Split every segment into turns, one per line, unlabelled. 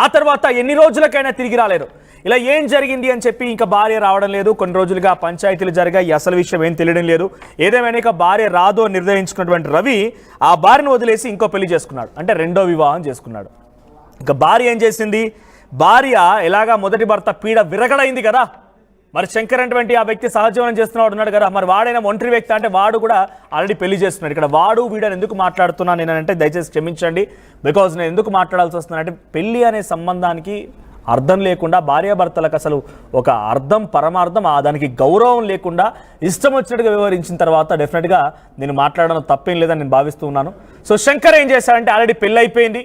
ఆ తర్వాత ఎన్ని రోజులకైనా తిరిగి రాలేరు. ఇలా ఏం జరిగింది అని చెప్పి ఇంకా భార్య రావడం లేదు. కొన్ని రోజులుగా పంచాయతీలు జరిగాయి, అసలు విషయం ఏం తెలియడం లేదు. ఏదేమైనా ఇక భార్య రాదు అని నిర్ణయించుకున్నటువంటి రవి ఆ భార్యను వదిలేసి ఇంకో పెళ్లి చేసుకున్నాడు, అంటే రెండో వివాహం చేసుకున్నాడు. ఇక భార్య ఏం చేసింది, భార్య ఎలాగా మొదటి భర్త పీడ విరగడైంది కదా, మరి శంకర్ అటువంటి ఆ వ్యక్తి సహజీవనం చేస్తున్నాడు ఉన్నాడు కదా, మరి వాడైనా ఒంటరి వ్యక్తి అంటే వాడు కూడా ఆల్రెడీ పెళ్లి చేస్తున్నాడు. ఇక్కడ వాడు వీడని ఎందుకు మాట్లాడుతున్నాను నేనంటే దయచేసి క్షమించండి, బికాజ్ నేను ఎందుకు మాట్లాడాల్సి వస్తున్నానంటే పెళ్లి అనే సంబంధానికి అర్థం లేకుండా భార్యాభర్తలకు అసలు ఒక అర్థం పరమార్థం దానికి గౌరవం లేకుండా ఇష్టం వచ్చినట్టుగా వివరించిన తర్వాత డెఫినెట్గా నేను మాట్లాడడం తప్పేం లేదని నేను భావిస్తూ ఉన్నాను. సో శంకర్ ఏం చేశాడంటే ఆల్రెడీ పెళ్ళి అయిపోయింది,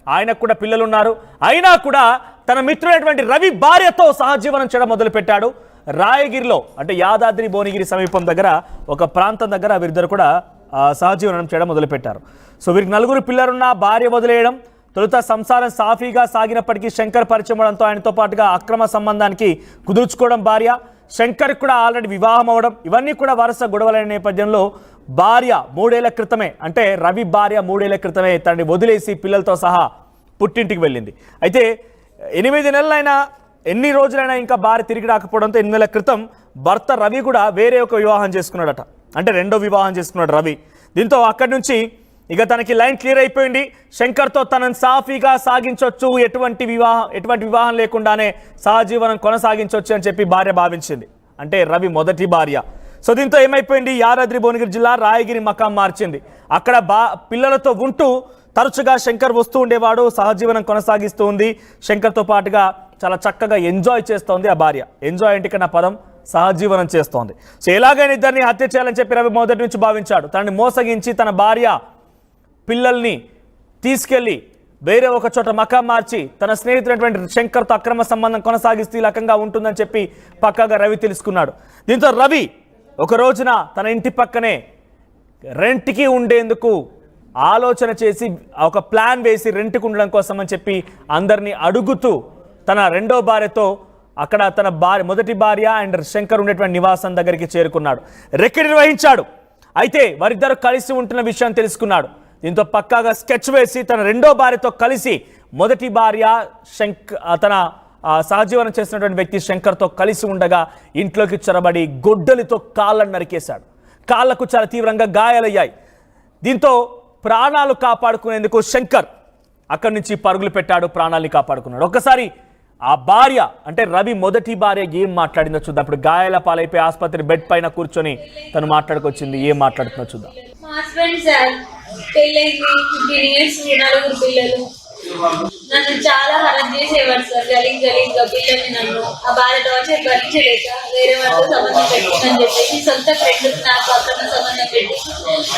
ఆయనకు కూడా పిల్లలు ఉన్నారు, అయినా కూడా తన మిత్రుడైనటువంటి రవి భార్యతో సహజీవనం చేయడం మొదలుపెట్టాడు. రాయగిరిలో అంటే యాదాద్రి భువనగిరి సమీపం దగ్గర ఒక ప్రాంతం దగ్గర వీరిద్దరు కూడా సహజీవనం చేయడం మొదలుపెట్టారు. సో వీరికి 4 పిల్లలున్న భార్య వదిలేయడం, తొలుత సంసారం సాఫీగా సాగినప్పటికీ శంకర్ పరిచయం అవడంతో ఆయనతో పాటుగా అక్రమ సంబంధానికి కుదుర్చుకోవడం భార్య, శంకర్ కూడా ఆల్రెడీ వివాహం అవడం, ఇవన్నీ కూడా వరుస గొడవలైన నేపథ్యంలో భార్య 3 ఏళ్ల క్రితమే అంటే రవి భార్య 3 ఏళ్ల క్రితమే తనని వదిలేసి పిల్లలతో సహా పుట్టింటికి వెళ్ళింది. అయితే 8 నెలలైనా ఎన్ని రోజులైనా ఇంకా భార్య తిరిగి రాకపోవడంతో 8 నెలల క్రితం భర్త రవి కూడా వేరే ఒక వివాహం చేసుకున్నాడట, అంటే రెండో వివాహం చేసుకున్నాడు రవి. దీంతో అక్కడి నుంచి ఇక తనకి లైన్ క్లియర్ అయిపోయింది, శంకర్తో తనని సాఫీగా సాగించవచ్చు, ఎటువంటి వివాహం లేకుండానే సహజీవనం కొనసాగించవచ్చు అని చెప్పి భార్య భావించింది, అంటే రవి మొదటి భార్య. సో దీంతో ఏమైపోయింది, యాదాద్రి భువనగిరి జిల్లా రాయగిరి మకాం మార్చింది. అక్కడ పిల్లలతో ఉంటూ తరచుగా శంకర్ వస్తూ ఉండేవాడు, సహజీవనం కొనసాగిస్తూ ఉంది. శంకర్తో పాటుగా చాలా చక్కగా ఎంజాయ్ చేస్తోంది ఆ భార్య. ఎంజాయ్ అంటే నా పదం సహజీవనం చేస్తోంది. సో ఎలాగైనా ఇద్దరిని హత్య చేయాలని చెప్పి రవి మొదటి నుంచి భావించాడు. తనని మోసగించి తన భార్య పిల్లల్ని తీసుకెళ్లి వేరే ఒక చోట మకాం మార్చి తన స్నేహితుడైనటువంటి శంకర్తో అక్రమ సంబంధం కొనసాగిస్తూ ఈ రకంగా ఉంటుందని చెప్పి పక్కాగా రవి తెలుసుకున్నాడు. దీంతో రవి ఒక రోజున తన ఇంటి పక్కనే రెంట్కి ఉండేందుకు ఆలోచన చేసి ఒక ప్లాన్ వేసి రెంట్కి ఉండడం కోసం అని చెప్పి అందరినీ అడుగుతూ తన రెండో భార్యతో అక్కడ తన మొదటి భార్య అండ్ శంకర్ ఉండేటువంటి నివాసం దగ్గరికి చేరుకున్నాడు, రెక్కి నిర్వహించాడు. అయితే వారిద్దరు కలిసి ఉంటున్న విషయం తెలుసుకున్నాడు. దీంతో పక్కాగా స్కెచ్ వేసి తన రెండో భార్యతో కలిసి మొదటి భార్య తన సహజీవనం చేసినటువంటి వ్యక్తి శంకర్తో కలిసి ఉండగా ఇంట్లోకి చొరబడి గొడ్డలితో కాళ్ళను నరికేశాడు. కాళ్లకు చాలా తీవ్రంగా గాయాలయ్యాయి. దీంతో ప్రాణాలు కాపాడుకునేందుకు శంకర్ అక్కడి నుంచి పరుగులు పెట్టాడు, ప్రాణాలని కాపాడుకున్నాడు. ఒక్కసారి ఆ భార్య అంటే రవి మొదటి భార్య ఏం మాట్లాడిందో చూద్దాం. అప్పుడు గాయాల పాలైపోయి ఆసుపత్రి బెడ్ పైన కూర్చొని తను మాట్లాడుకొచ్చింది, ఏం మాట్లాడుతుందో చూద్దాం.
నన్ను చాలా హరం చేసేవాడు సార్, గలీజ్గా పిల్లల్ని నన్ను ఆ బాధ టార్చర్ భరించలేక వేరే వాళ్ళతో సంబంధం పెట్టిందని చెప్పేసి సొంత ఫ్రెండ్ నాకు అక్కడ సంబంధం పెట్టి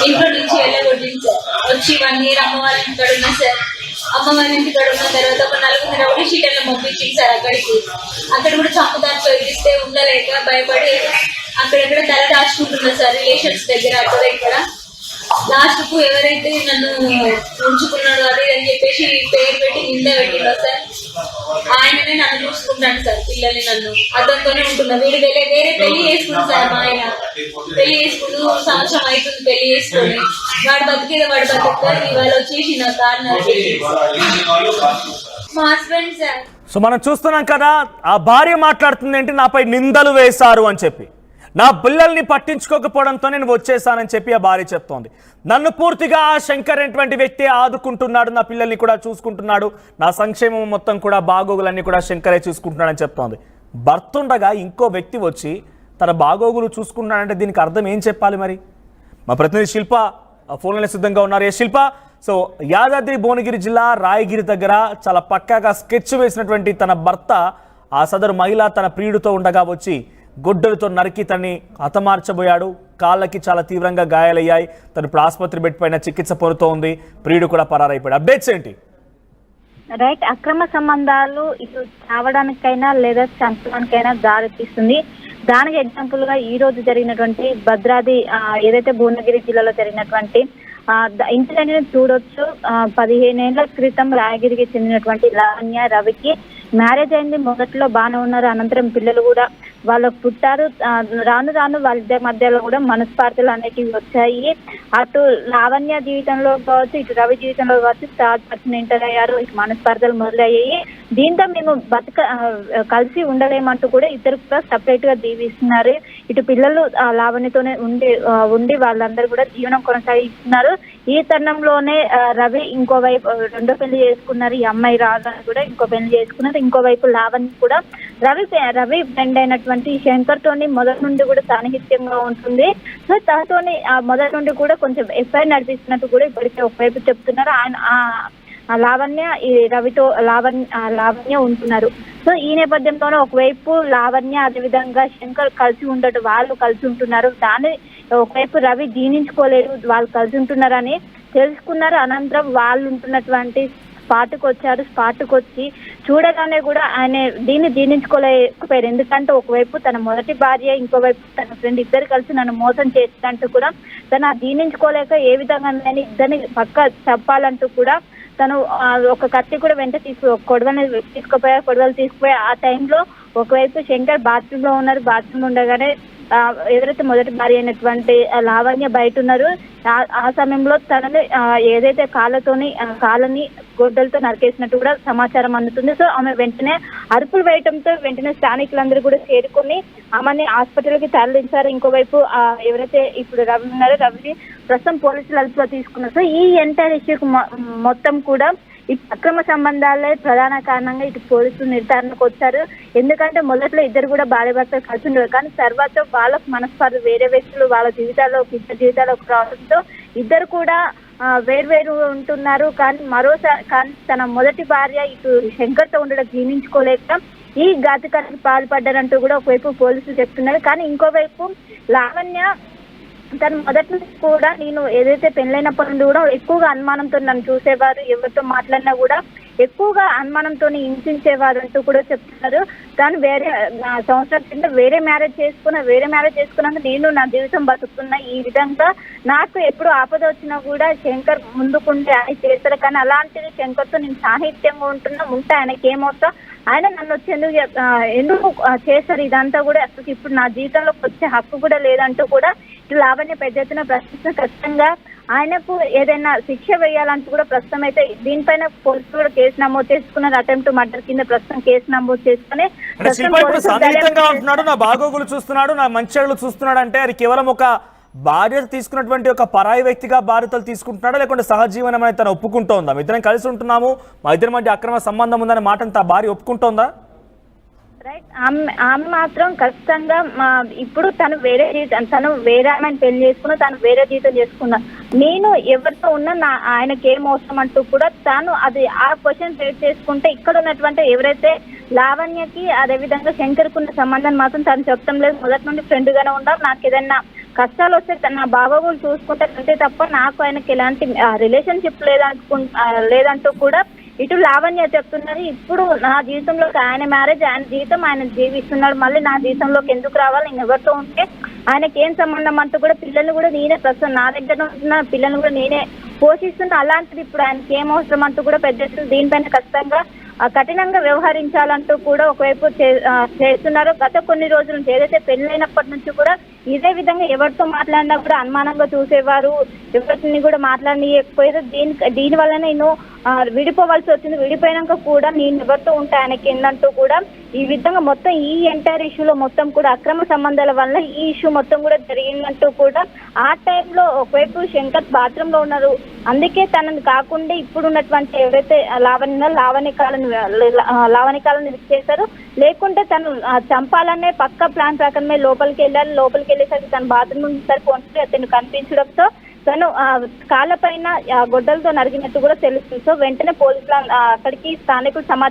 ఇంట్లో నుంచి వెళ్ళగొట్టింది సార్. వచ్చి 1 year అమ్మ వాళ్ళ ఇంటికాడ ఉన్నా సార్. అమ్మ వాళ్ళ ఇంటికాడ ఉన్న తర్వాత ఒక 4 రౌడీ షీటర్లు పంపించింది సార్ అక్కడికి. అక్కడ కూడా చంపుదాన్ని ప్రయత్నిస్తే ఉండలేక భయపడి అక్కడెక్కడ తల దాచుకుంటున్నా సార్, రిలేషన్స్ దగ్గర అక్కడ ఇక్కడ. లాస్ట్ కు ఎవరైతే నన్ను ఉంచుకున్నాడు అదే అని చెప్పేసి పేరు పెట్టి నింద పెట్టిందో సార్, ఆయననే నన్ను చూసుకుంటాను సార్, పిల్లల్ని నన్ను అతనితోనే ఉంటున్నా. వీడు వేరే పెళ్లి చేసుకుంది సార్, మా ఆయన పెళ్లి చేసుకుంటూ 1 సంవత్సరం అవుతుంది పెళ్లి చేసుకొని. వాడు బతికేదో వాడు బతుకుతారు, ఇవాళ వచ్చేసి నా కారణం మా హస్బెండ్ సార్.
సో మనం చూస్తున్నాం కదా, ఆ భార్య మాట్లాడుతుంది ఏంటి, నాపై నిందలు వేశారు అని చెప్పి, నా పిల్లల్ని పట్టించుకోకపోవడంతో నేను వచ్చేసానని చెప్పి ఆ భార్య చెప్తోంది. నన్ను పూర్తిగా ఆ శంకర్ అనేటువంటి వ్యక్తి ఆదుకుంటున్నాడు, నా పిల్లల్ని కూడా చూసుకుంటున్నాడు, నా సంక్షేమం మొత్తం కూడా బాగోగులన్నీ కూడా శంకరే చూసుకుంటున్నాడని చెప్తోంది. భర్త ఉండగా ఇంకో వ్యక్తి వచ్చి తన బాగోగులు చూసుకుంటున్నాడంటే దీనికి అర్థం ఏం చెప్పాలి మరి? మా ప్రతినిధి శిల్ప ఫోన్లో సిద్ధంగా ఉన్నారు. ఏ శిల్ప, సో యాదాద్రి భువనగిరి జిల్లా రాయగిరి దగ్గర చాలా పక్కాగా స్కెచ్ వేసినటువంటి తన భర్త ఆ సదరు మహిళ తన ప్రియుడితో ఉండగా వచ్చి గొడ్డలతో నరికి తనని హతమార్చబోయాడు. కాళ్ళకి చాలా తీవ్రంగా గాయాలయ్యాయి. తను ఇప్పుడు ఆసుపత్రి బెడ్ పైన చికిత్స పొందుతూ ఉంది. ప్రియుడు కూడా పరారైపోయాడు. అప్డేట్స్ ఏంటి?
రైట్, అక్రమ సంబంధాలు ఇటు చావడానికైనా లేదా చంపడానికైనా దారితీస్తుంది. దానికి ఎగ్జాంపుల్ గా ఈ రోజు జరిగినటువంటి భద్రాద్రి ఏదైతే భువనగిరి జిల్లాలో జరిగినటువంటి ఇన్సిడెంట్ చూడొచ్చు. 15 ఏళ్ల క్రితం రాయగిరికి చెందినటువంటి లావణ్య రవికి మ్యారేజ్ అయింది. మొదట్లో బాగానే ఉన్నారు, అనంతరం పిల్లలు కూడా వాళ్ళకు పుట్టారు. రాను రాను వాళ్ళిద్దరి మధ్యలో కూడా మనస్పార్థలు అనేటివి వచ్చాయి. అటు లావణ్య జీవితంలో కావచ్చు, ఇటు రవి జీవితంలో కావచ్చు థర్డ్ పర్సన్ ఎంటర్ అయ్యారు. ఇటు మనస్పార్థలు మొదలయ్యాయి. దీంతో మేము కలిసి ఉండలేమంటూ కూడా ఇద్దరు కూడా సపరేట్ గా దీవిస్తున్నారు. ఇటు పిల్లలు లావణ్యతోనే ఉండి వాళ్ళందరూ కూడా జీవనం కొనసాగిస్తున్నారు. ఈ తరుణంలోనే రవి ఇంకోవైపు రెండో పెళ్లి చేసుకున్నారు. ఈ అమ్మాయి రాగానే కూడా ఇంకో పెళ్లి చేసుకున్నారు. ఇంకోవైపు లావణ్య కూడా రవి ఫ్రెండ్ అయినటువంటి శంకర్ తోని మొదటి నుండి కూడా సాన్నిహిత్యంగా ఉంటుంది. సో తనతోని మొదటి నుండి కూడా కొంచెం ఎఫ్ఐఆర్ నడిపిస్తున్నట్టు కూడా ఇప్పటికే ఒకవైపు చెప్తున్నారు. ఆయన లావణ్య ఈ రవితో లావణ్య ఉంటున్నారు. సో ఈ నేపథ్యంలోనే ఒకవైపు లావణ్య అదేవిధంగా శంకర్ వాళ్ళు కలిసి ఉంటున్నారు. దాన్ని ఒకవైపు రవి జీర్ణించుకోలేదు, వాళ్ళు కలిసి ఉంటున్నారని తెలుసుకున్నారు. అనంతరం వాళ్ళు ఉంటున్నటువంటి స్పాట్కి వచ్చి చూడగానే కూడా ఆయన దీన్ని జీర్ణించుకోలేకపోయారు. ఎందుకంటే ఒకవైపు తన మొదటి భార్య, ఇంకోవైపు తన ఫ్రెండ్ ఇద్దరు కలిసి నన్ను మోసం చేసినట్టు కూడా తను జీర్ణించుకోలేక ఏ విధంగా ఇద్దరిని పక్క చెప్పాలంటూ కూడా తను ఒక కత్తి కూడా వెంట కొడవలు తీసుకుపోయి ఆ టైంలో ఒకవైపు శంకర్ బాత్రూమ్ లో ఉన్నారు. బాత్రూమ్ ఉండగానే ఎవరైతే మొదటి భార్య అయినటువంటి లావణ్య బయట ఉన్నారు. ఆ సమయంలో తనని ఏదైతే కాళ్ళని గొడ్డలతో నరికేసినట్టు కూడా సమాచారం అందుతుంది. సో ఆమె వెంటనే అరుపులు వేయటంతో వెంటనే స్థానికులందరూ కూడా చేరుకొని ఆమెని హాస్పిటల్కి తరలించారు. ఇంకోవైపు ఎవరైతే ఇప్పుడు రవి ఉన్నారో రవిని ప్రస్తుతం పోలీసులు అదుపులో తీసుకున్నారు. సో ఈ ఎంటైర్ ఇష్యూకి మొత్తం కూడా ఈ అక్రమ సంబంధాలే ప్రధాన కారణంగా ఇటు పోలీసులు నిర్ధారణకు వచ్చారు. ఎందుకంటే మొదట్లో ఇద్దరు కూడా భార్య భర్తలు కలిసి ఉండేవారు. కానీ తర్వాత వాళ్ళకు మనస్పర్ధ వేరే వ్యక్తులు వాళ్ళ ఇద్దరు జీవితాల్లోకి రావడంతో ఇద్దరు కూడా వేర్వేరు ఉంటున్నారు. కానీ తన మొదటి భార్య ఇటు శంకర్తో ఉండడం జీర్ణించుకోలేక ఈ ఘాతుకానికి పాల్పడ్డారంటూ కూడా ఒకవైపు పోలీసులు చెప్తున్నారు. కానీ ఇంకోవైపు లావణ్య తను మొదటి నుంచి కూడా నేను ఏదైతే పెళ్ళైనప్పటి నుండి కూడా ఎక్కువగా అనుమానంతో నన్ను చూసేవారు, ఎవరితో మాట్లాడినా కూడా ఎక్కువగా అనుమానంతో హింసించేవారు అంటూ కూడా చెప్తున్నారు. కానీ వేరే సంవత్సరం కింద వేరే మ్యారేజ్ చేసుకున్నాక నేను నా జీవితం బతుకుతున్నా. ఈ విధంగా నాకు ఎప్పుడు ఆపద వచ్చినా కూడా శంకర్ ముందుకుంటే ఆయన చేస్తారు. కానీ అలాంటిది శంకర్తో నేను సాహిత్యంగా ఉంటే ఆయనకి ఏమవుతా, ఆయన నన్ను వచ్చి ఎందుకు చేస్తారు ఇదంతా కూడా అసలు ఇప్పుడు నా జీవితంలోకి వచ్చే హక్కు కూడా లేదంటూ కూడా ఇటు లావణ్య పెద్ద ఎత్తున ప్రశ్నిస్తున్న ఖచ్చితంగా ఆయనకు ఏదైనా శిక్ష వేయాలంటూ కూడా ప్రస్తుతం అయితే దీనిపైన పోలీసులు కూడా కేసు నమోదు చేసుకున్నారు. అటెంప్ట్ మర్డర్ కింద ప్రస్తుతం కేసు నమోదు చేసుకుని
ఉంటున్నాడు, నా బాగోగులు చూస్తున్నాడు, నా మంచి చూస్తున్నాడు అంటే అది కేవలం ఒక బాధ్యత తీసుకున్నటువంటి ఒక పరాయి వ్యక్తిగా బాధ్యతలు తీసుకుంటున్నాడా, లేకుంటే సహజీవనం అనేది తను ఒప్పుకుంటోందా? ఇద్దరం కలిసి ఉంటున్నాము, మా ఇద్దరి మధ్య అక్రమ సంబంధం ఉందనే మాటను తా భార్య ఒప్పుకుంటోందా?
రైట్. ఆమె మాత్రం ఖచ్చితంగా ఇప్పుడు తను వేరే ఆమెను పెళ్లి చేసుకున్నా, తను వేరే జీవితం చేసుకున్నా, నేను ఎవరితో ఉన్నా ఆయనకి ఏం అవసరం అంటూ కూడా తాను అది ఆ క్వశ్చన్ రేట్ చేసుకుంటే ఇక్కడ ఉన్నటువంటి ఎవరైతే లావణ్యకి అదేవిధంగా శంకర్కి ఉన్న సంబంధాన్ని మాత్రం తను చెప్పడం లేదు. మొదటి నుండి ఫ్రెండ్ గానే ఉండాలి, నాకు ఏదైనా కష్టాలు వస్తే నా బాగోగులు చూసుకుంటే అంతే తప్ప నాకు ఆయనకి ఎలాంటి రిలేషన్షిప్ లేదంటూ కూడా ఇటు లావణ్య చెప్తున్నది. ఇప్పుడు నా జీవితంలోకి ఆయన మ్యారేజ్, ఆయన జీవితం ఆయన జీవిస్తున్నాడు, మళ్ళీ నా జీవితంలోకి ఎందుకు రావాలి, నేను ఎవరితో ఉంటే ఆయనకి ఏం సంబంధం అంటూ కూడా పిల్లల్ని కూడా నేనే ప్రస్తుతం నా దగ్గర ఉంటున్న పిల్లల్ని కూడా నేనే పోషిస్తున్నా. అలాంటిది ఇప్పుడు ఆయనకి ఏం అవసరం అంటూ కూడా పెద్ద దీనిపైన ఖచ్చితంగా కఠినంగా వ్యవహరించాలంటూ కూడా ఒకవైపు చేస్తున్నారు. గత కొన్ని రోజుల నుంచి ఏదైతే పెళ్ళైనప్పటి నుంచి కూడా ఇదే విధంగా ఎవరితో మాట్లాడినా కూడా అనుమానంగా చూసేవారు, ఎవరిని కూడా మాట్లాడనీయకపోయారు. దీని వల్ల నేను విడిపోవాల్సి వచ్చింది. విడిపోయినాక కూడా నేను ఎవరితో ఉంటే ఆయనకి ఏందంటూ కూడా ఈ విధంగా మొత్తం ఈ ఎంటైర్ ఇష్యూలో మొత్తం కూడా అక్రమ సంబంధాల వల్ల ఈ ఇష్యూ మొత్తం కూడా జరిగిందంటూ కూడా ఆ టైంలో ఒకవైపు శంకర్ బాత్రూమ్ లో ఉన్నారు. అందుకే తనని కాకుండా ఇప్పుడు ఉన్నటువంటి ఎవరైతే లావణ్య కాలను లిఫ్ట్ చేశారు, లేకుంటే తను చంపాలనే పక్క ప్లాన్ ప్రకారమే లోపలికి వెళ్ళేసరికి తన బాత్రూమ్ సరికి వంటి అతను కనిపించడంతో తను కాళ్ళ పైన గొడ్డలతో నరిగినట్టు కూడా తెలుస్తుంది. సో వెంటనే పోలీసులు అక్కడికి స్థానికులు సమాచారం